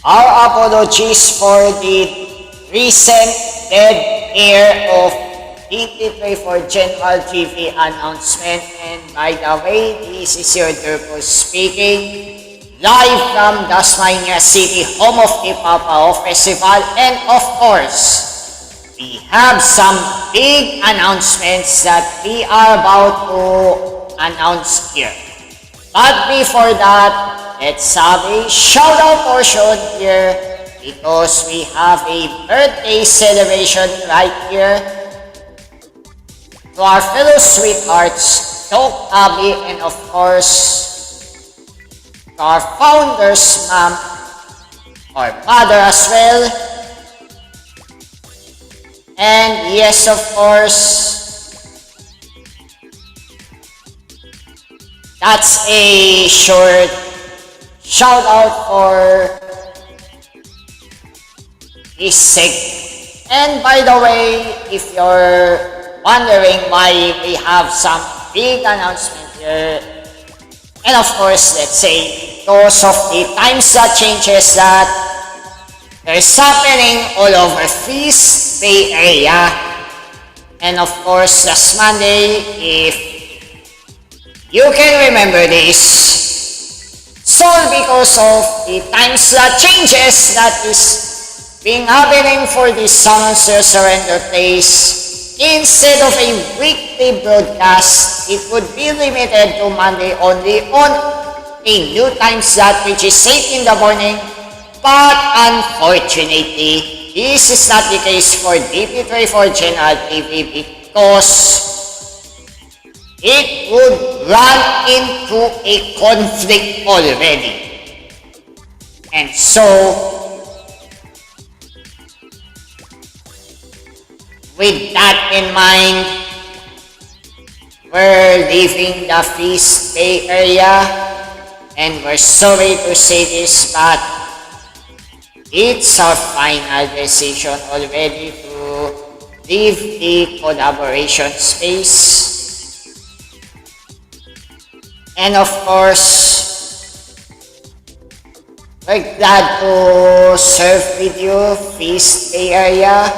Our apologies for the recent dead air of DP24 General TV announcement. And by the way, this is your Durko speaking, live from Dasmariñas City, home of the Papao Festival. And of course, we have some big announcements that we are about to announce here. But before that, let's have a shout-out portion here because we have a birthday celebration right here to our fellow sweethearts, Doc Abby, and of course, to our founder's mom, or mother as well. And yes, of course, that's a short shout out for this segment. And by the way, if you're wondering why we have some big announcement here, and of course, let's say because of the times that changes that there's happening all over Feast Bay area, and of course, last Monday, if you can remember this, so because of the times that changes that is being happening for the Summons to Surrender Place, instead of a weekly broadcast, it would be limited to Monday only on a new time slot, which is 8 in the morning. But unfortunately, this is not the case for DP24 General TV because it would run into a conflict already. And so, with that in mind, we're leaving the Feast Bay area, and we're sorry to say this, but it's our final decision already to leave the collaboration space. And of course, we're glad to serve with you, Feast Bay area.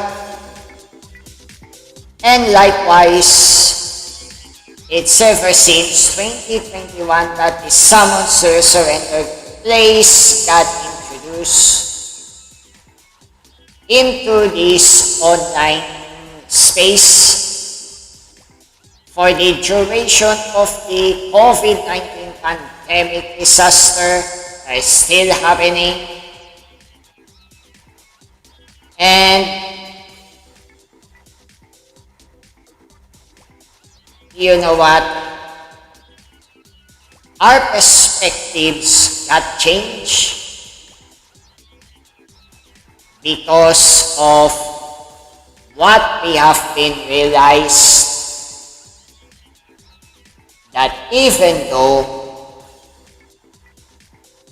And likewise, it's ever since 2021 that the Summons to Surrender Place got introduced into this online space for the duration of the COVID-19 pandemic disaster that is still happening. And you know what? Our perspectives got changed because of what we have been realized, that even though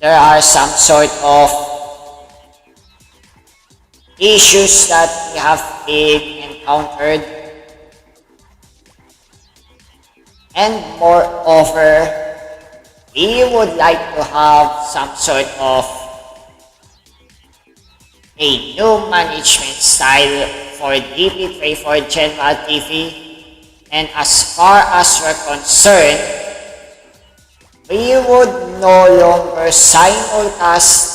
there are some sort of issues that we have been encountered, and moreover, we would like to have some sort of a new management style for DP24 General TV. And as far as we're concerned, we would no longer simulcast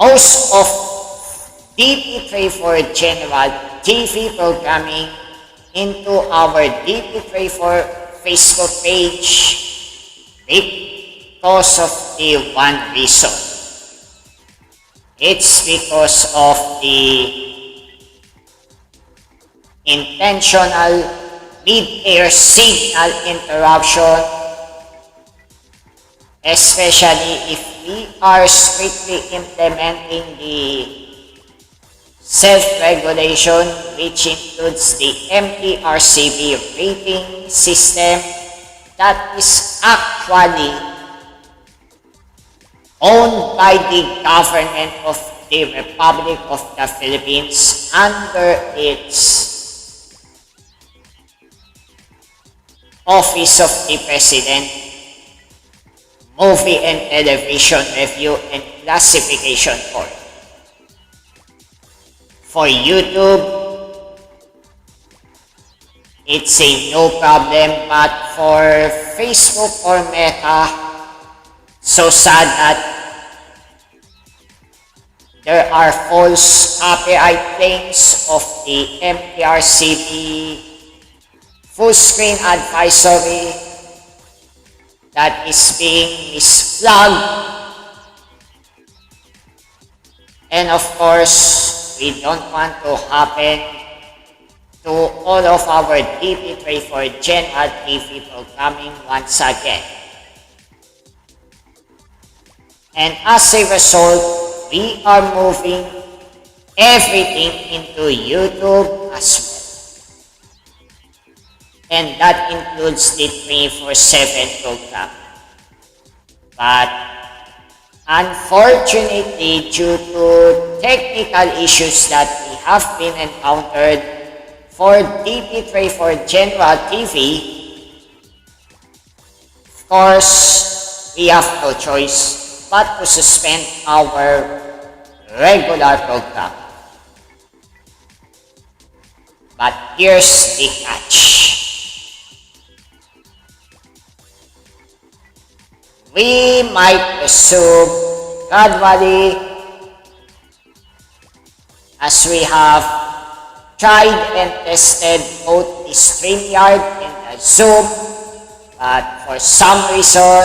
most of DP24 General TV programming into our DP24 Facebook page because of the one reason. It's because of the intentional mid-air signal interruption, especially if we are strictly implementing the self-regulation, which includes the MTRCB rating system that is actually owned by the government of the Republic of the Philippines under its Office of the President. movie and television review and classification board. For YouTube, it's a no problem, but for Facebook or Meta, so sad that there are false copyright claims of the MTRCB full screen advisory that is being misflagged. And of course, we don't want to happen to all of our DP24 General TV programming once again. And as a result, we are moving everything into YouTube as well. And that includes the 24/7 program. But unfortunately, due to technical issues that we have been encountered for DP24 General TV, of course, we have no choice but to suspend our regular program. But here's the catch. We might resume gradually as we have tried and tested both the StreamYard and the Zoom, but for some reason,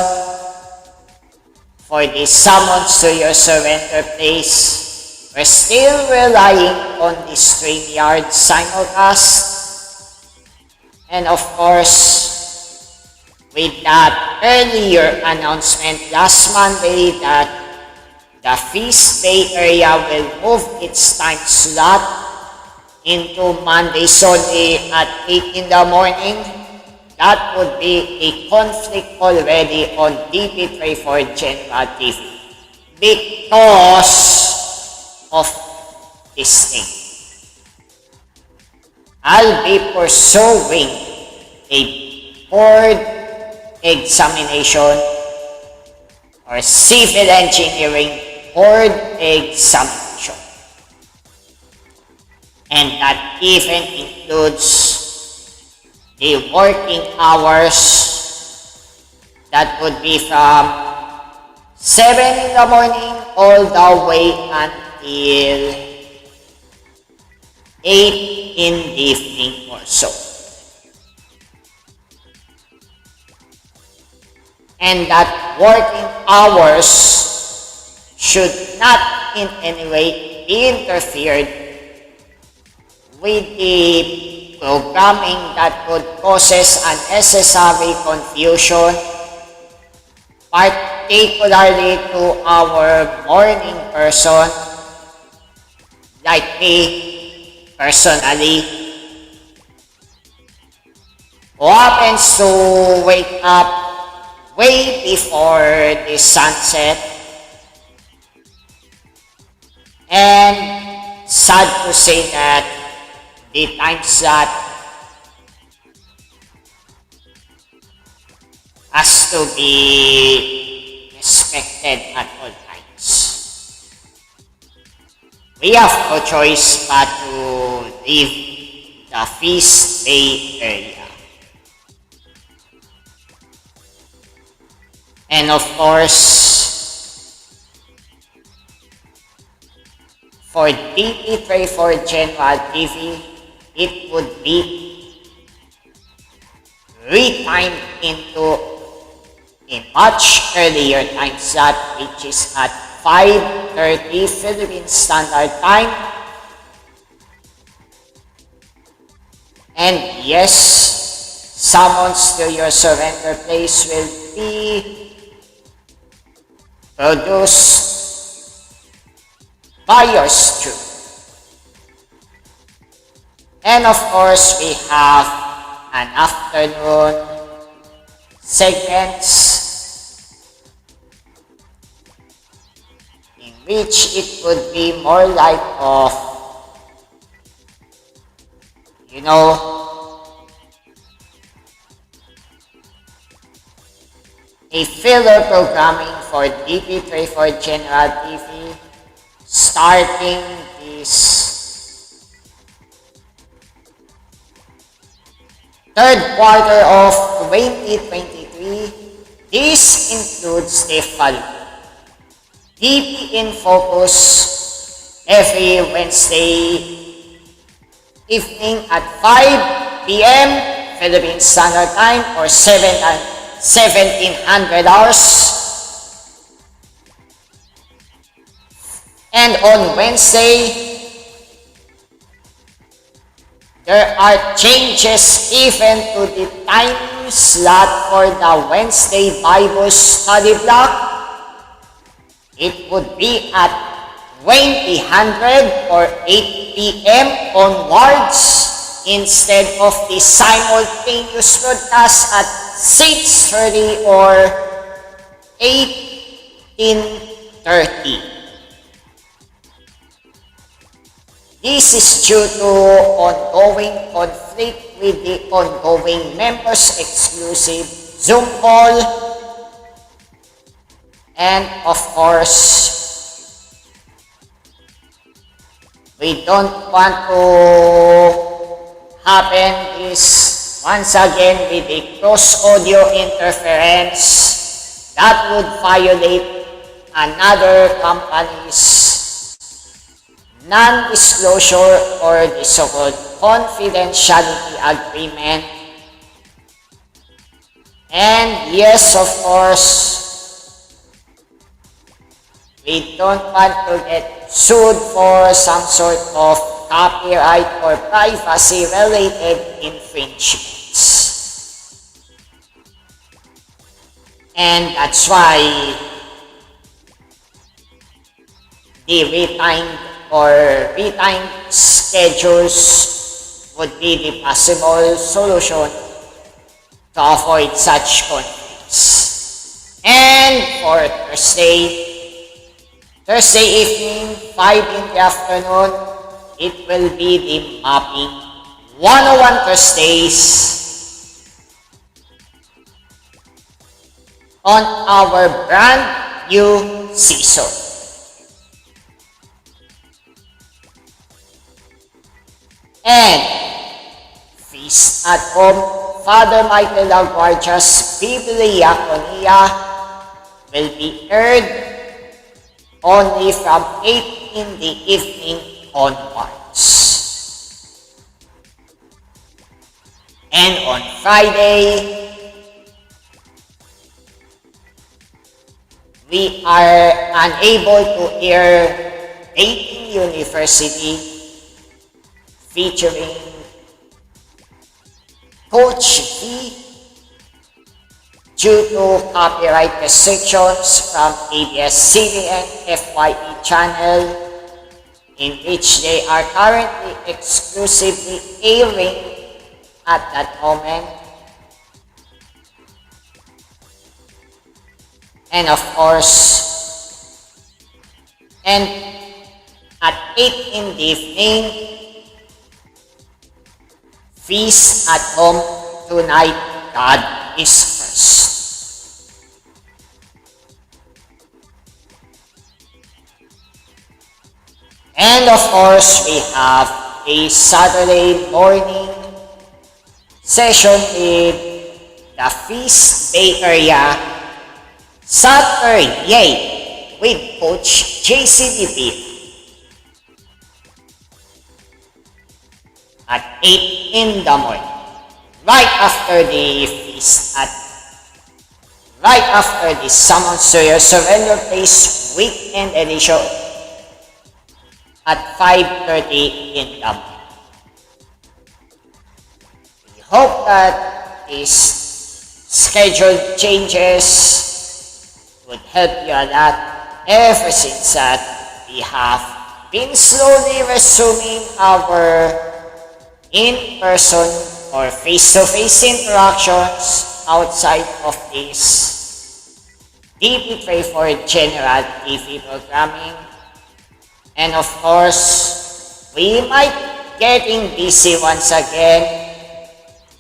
for the summons to your surrender place, we're still relying on the StreamYard simulcast. And of course, with that earlier announcement last Monday that the Feast Day area will move its time slot into Mondays only at 8 in the morning, that would be a conflict already on DP24 General TV because of this thing. I'll be pursuing a board examination or civil engineering board examination. And that even includes the working hours that would be from 7 in the morning all the way until 8 in the evening or so. And that working hours should not in any way be interfered with the programming that would causes unnecessary confusion, particularly to our morning person, like me personally, who happens to wake up way before the sunset. And sad to say that the time slot has to be respected at all times. We have no choice but to leave the Feast Day area. And of course, for DP24 General TV, it would be retimed into a much earlier time slot, which is at 5:30 Philippine Standard Time. And yes, summons to your surrender place will be produced by yours truly. And of course, we have an afternoon segments in which it would be more like of, you know, a filler programming for DP24 General TV starting this third quarter of 2023. This includes the following: DP in Focus every Wednesday evening at 5 p.m. Philippine Standard Time or 1700 hours. And on Wednesday, there are changes even to the time slot for the Wednesday Bible study block. It would be at 2000 or 8 p.m. onwards instead of the simultaneous broadcast at 6:30 or 18:30. This is due to ongoing conflict with the ongoing members exclusive Zoom call, and of course, we don't want to happen this once again with the cross audio interference that would violate another company's non-disclosure or the so-called confidentiality agreement. And yes, of course, we don't want to get sued for some sort of copyright or privacy-related infringements. And that's why the retimed schedules would be the possible solution to avoid such conflicts. And for Thursday evening, 5 in the afternoon, it will be the Mapping 101 Thursdays on our brand new season. And Feast at Home, Father Michael Laguardia's Bibliaconia will be aired only from 8 in the evening onwards. And on Friday, we are unable to air Dating University featuring Coach V due to copyright restrictions from ABS-CBN FYE channel, in which they are currently exclusively airing at that moment. And of course, and at 8 in the evening, Feast at Home, Tonight God is First. And of course, we have a Saturday morning session with the Feast Bay Area Saturday with Coach JCDP at 8 in the morning, right after the feast, right after the Summons to Your Surrender Place weekend edition at 5:30 in the morning. We hope that these scheduled changes would help you a lot ever since that we have been slowly resuming our in-person or face-to-face interactions outside of this DP24 General TV programming. And of course, we might getting busy once again.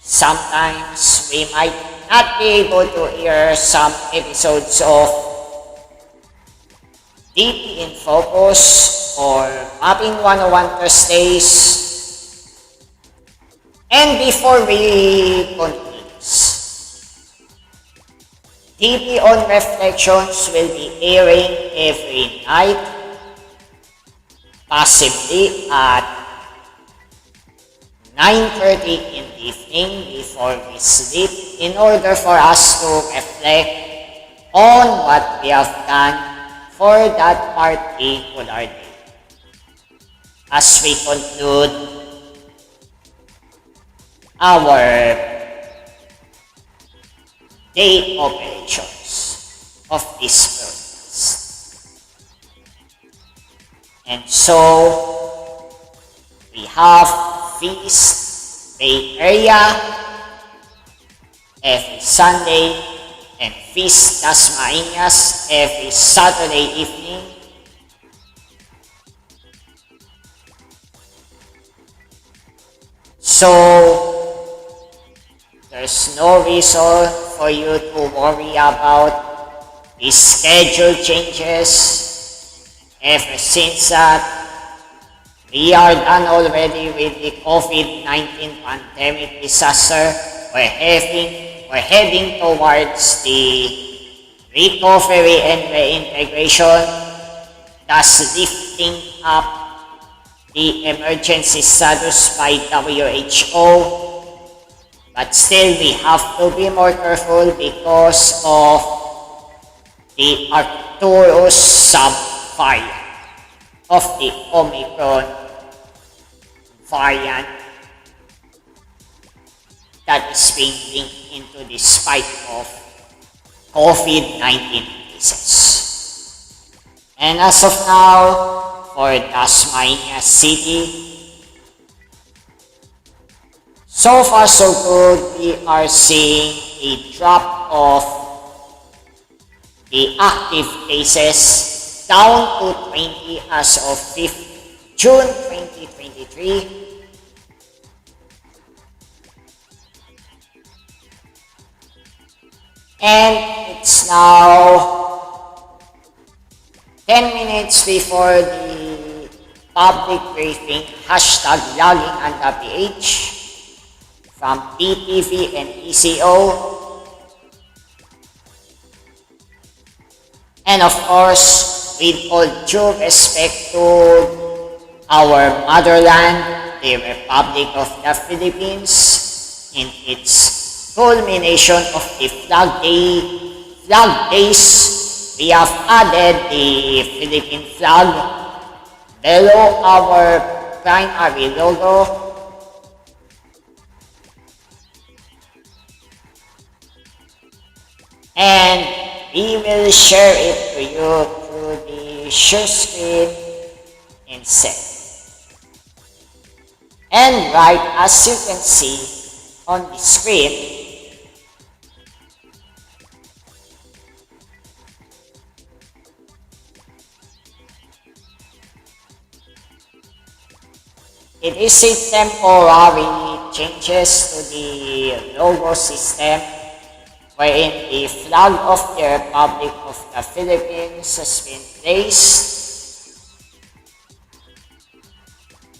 Sometimes we might not be able to hear some episodes of DP in Focus or Mapping 101 Thursdays. And before we continue, DP on Reflections will be airing every night, possibly at 9:30 in the evening before we sleep, in order for us to reflect on what we have done for that particular day. As we conclude our day operations of this broadcast. And so, we have Feast Bay Area every Sunday and Feast Dasmariñas every Saturday evening. So, there's no reason for you to worry about the schedule changes ever since that we are done already with the COVID-19 pandemic disaster. We're heading towards the recovery and reintegration, thus lifting up the emergency status by WHO. But still, we have to be more careful because of the Arcturus sub-variant of the Omicron variant that is being linked into the spike of COVID-19 cases. And as of now, for Dasmariñas City, so far so good. We are seeing a drop of the active cases down to 20 as of 5th June 2023. And it's now 10 minutes before the public briefing, hashtag logging on the PH from PTV and ECO. And of course, with all due respect to our motherland, the Republic of the Philippines, in its culmination of the flag days, we have added the Philippine flag below our primary logo. And we will share it to you through the share screen instead. And right as you can see on the screen, it is a temporary changes to the logo system, wherein the flag of the Republic of the Philippines has been placed.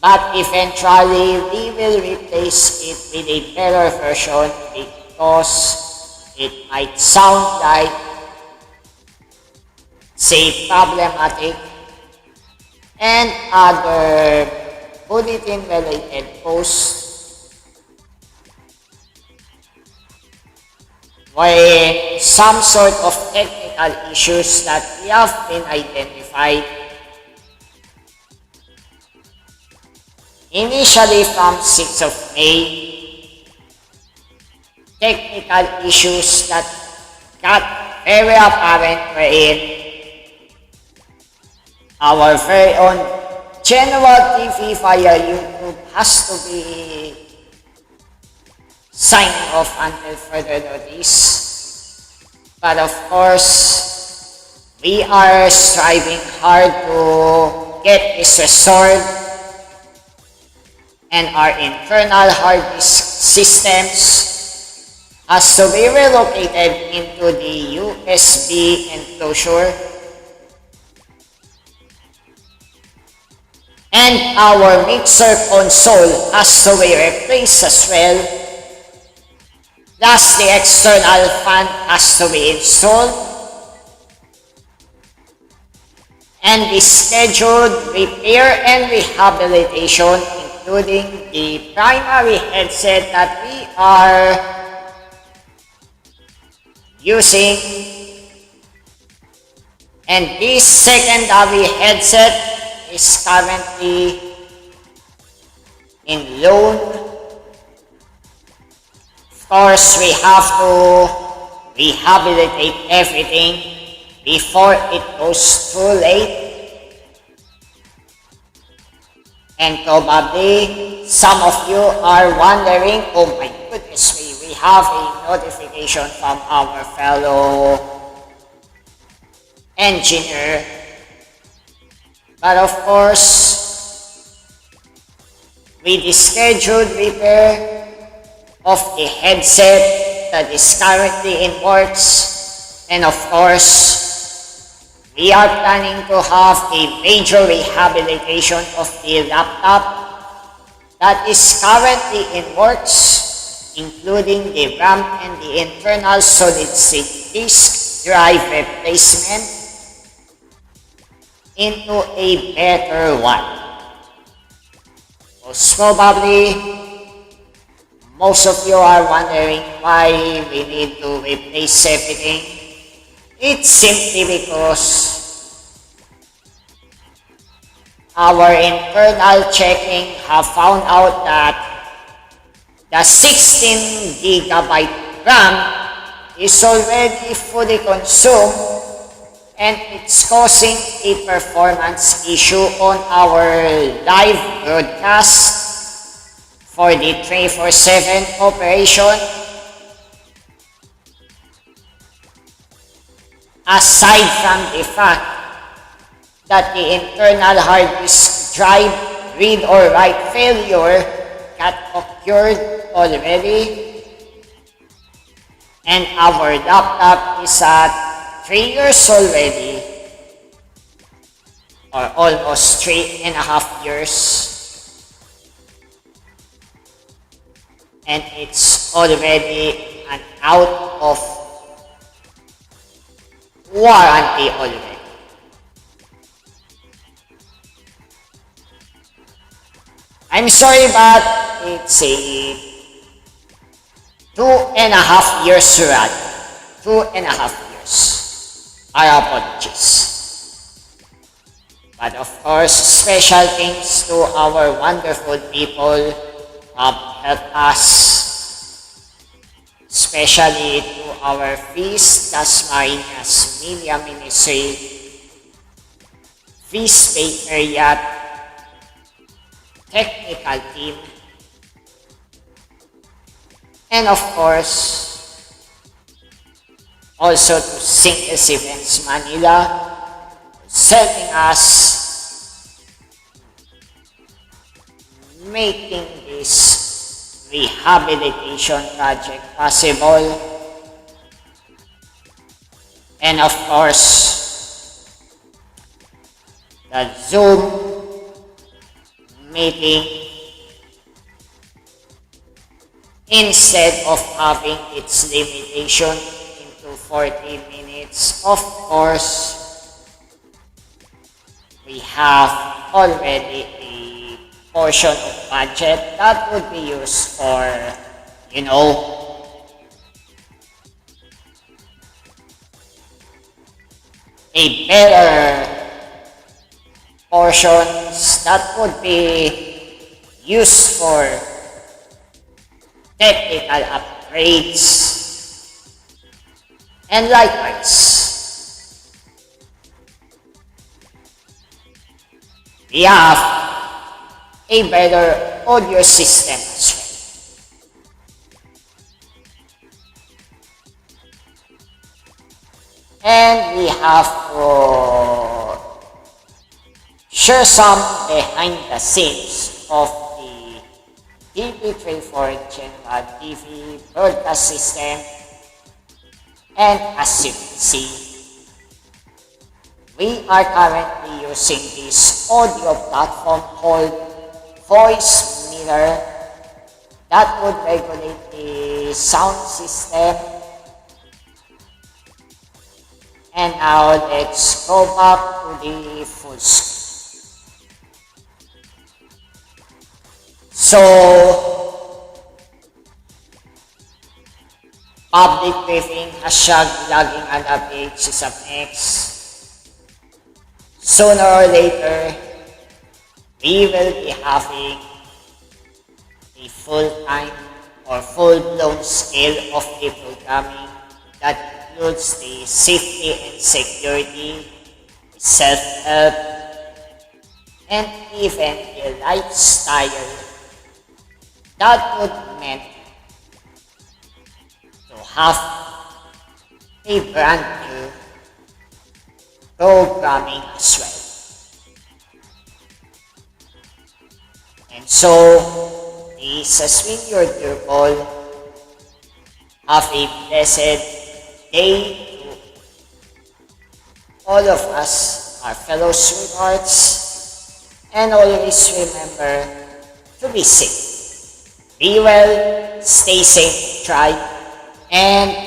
But eventually, we will replace it with a better version because it might sound like, say, problematic and other bulletin-related posts where some sort of technical issues that we have been identified initially from 6th of May, technical issues that got very apparent wherein our very own General TV via YouTube has to be signing off until further notice. But of course, we are striving hard to get this restored, and our internal hard disk systems has to be relocated into the USB enclosure, and our mixer console has to be replaced as well. Plus, the external fan has to be installed, and the scheduled repair and rehabilitation, including the primary headset that we are using, and this secondary headset is currently in loan. Of course, we have to rehabilitate everything before it goes too late. And probably some of you are wondering, oh my goodness, we have a notification from our fellow engineer. But of course, with the scheduled repair of the headset that is currently in works, and of course, we are planning to have a major rehabilitation of the laptop that is currently in works, including the RAM and the internal solid-state disk drive replacement into a better one. Most probably, most of you are wondering why we need to replace everything. It's simply because our internal checking have found out that the 16 GB RAM is already fully consumed, and it's causing a performance issue on our live broadcast for the 24/7 operation. Aside from the fact that the internal hard disk drive read or write failure got occurred already, and our laptop is at 3 years already, or almost 3.5 years. And it's already an out of warranty already. I'm sorry, but it's a 2.5 years rather. 2.5 years. Our apologies. But of course, special thanks to our wonderful people have helped us, especially to our feast Dasmariñas Media Ministry, Feast Bay Area technical team, and of course, also to SYNOPSIS Events Manila, helping us making this rehabilitation project possible. And of course, the Zoom meeting, instead of having its limitation into 40 minutes, of course, we have already a portion of budget that would be used for, a better portions that would be used for technical upgrades, and likewise, we have a better audio system as well. And we have to share some behind the scenes of the DP24 General TV broadcast system, and as you can see, we are currently using this audio platform called Voice Mirror that would regulate the sound system. And now let's go back to the full screen. So, public briefing, hashtag logging and updates is up next. Sooner or later, we will be having a full-time or full-blown scale of the programming that includes the safety and security, self-help, and even the lifestyle that would meant to have a brand new programming as well. And so, this has been your dear call. Have a blessed day to all of us, our fellow sweethearts, and always remember to be safe. Be well, stay safe, try, and